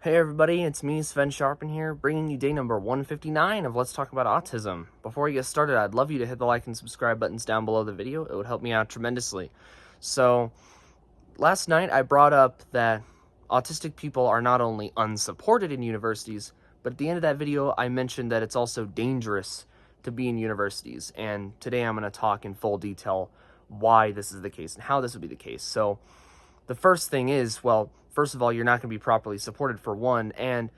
Hey everybody, it's me, Sven Sharpen here, bringing you day number 159 of Let's Talk About Autism. Before we get started, I'd love you to hit the like and subscribe buttons down below the video. It would help me out tremendously. So, last night I brought up that autistic people are not only unsupported in universities, but at the end of that video I mentioned that it's also dangerous to be in universities. And today I'm going to talk in full detail why this is the case and how this would be the case. So, the first thing is, well, first of all, you're not going to be properly supported for one, and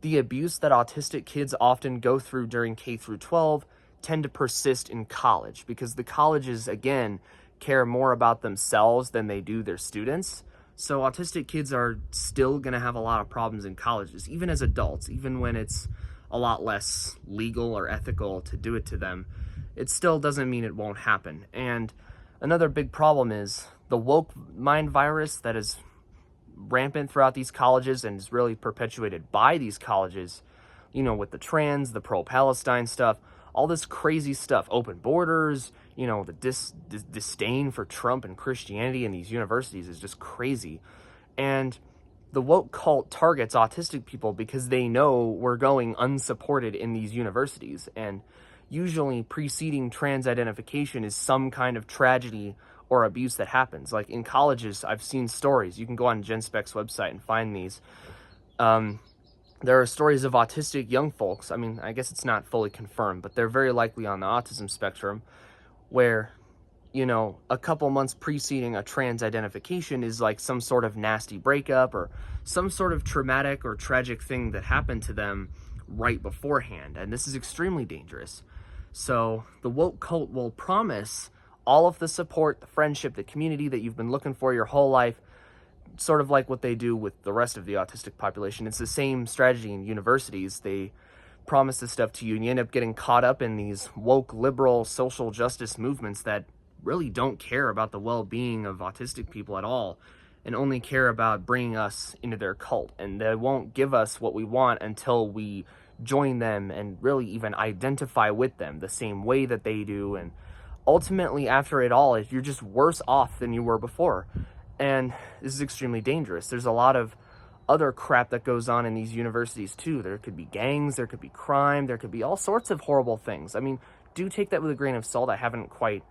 the abuse that autistic kids often go through during K through 12 tend to persist in college because the colleges, again, care more about themselves than they do their students. So autistic kids are still going to have a lot of problems in colleges, even as adults, even when it's a lot less legal or ethical to do it to them. It still doesn't mean it won't happen. And another big problem is the woke mind virus that is rampant throughout these colleges and is really perpetuated by these colleges, you know, with the trans, the pro-Palestine stuff, all this crazy stuff, open borders, you know, the disdain for Trump and Christianity in these universities is just crazy. And the woke cult targets autistic people because they know we're going unsupported in these universities. And usually preceding trans identification is some kind of tragedy or abuse that happens. Like in colleges, I've seen stories. You can go on GenSpec's website and find these. There are stories of autistic young folks. I mean, I guess it's not fully confirmed, but they're very likely on the autism spectrum, where, you know, a couple months preceding a trans identification is like some sort of nasty breakup or some sort of traumatic or tragic thing that happened to them right beforehand. And this is extremely dangerous. So the woke cult will promise all of the support, the friendship, the community that you've been looking for your whole life, sort of like what they do with the rest of the autistic population. It's the same strategy in universities. They promise this stuff to you, and you end up getting caught up in these woke, liberal, social justice movements that really don't care about the well-being of autistic people at all and only care about bringing us into their cult. And they won't give us what we want until we join them and really even identify with them the same way that they do. And ultimately, after it all, you're just worse off than you were before. And this is extremely dangerous. There's a lot of other crap that goes on in these universities too. There could be gangs, there could be crime, there could be all sorts of horrible things. I mean, do take that with a grain of salt. I haven't quite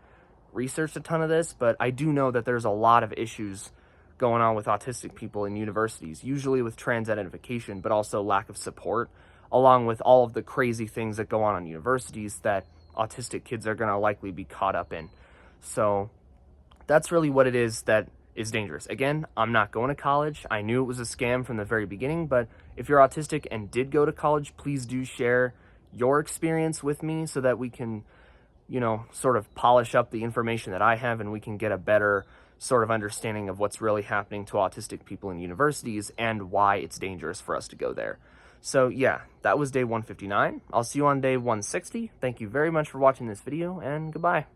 researched a ton of this, but I do know that there's a lot of issues going on with autistic people in universities, usually with trans identification, but also lack of support, along with all of the crazy things that go on in universities that autistic kids are going to likely be caught up in. So that's really what it is that is dangerous. Again, I'm not going to college. I knew it was a scam from the very beginning, but if you're autistic and did go to college, please do share your experience with me so that we can, you know, sort of polish up the information that I have and we can get a better sort of understanding of what's really happening to autistic people in universities and why it's dangerous for us to go there. So yeah, that was day 159. I'll see you on day 160. Thank you very much for watching this video, and goodbye.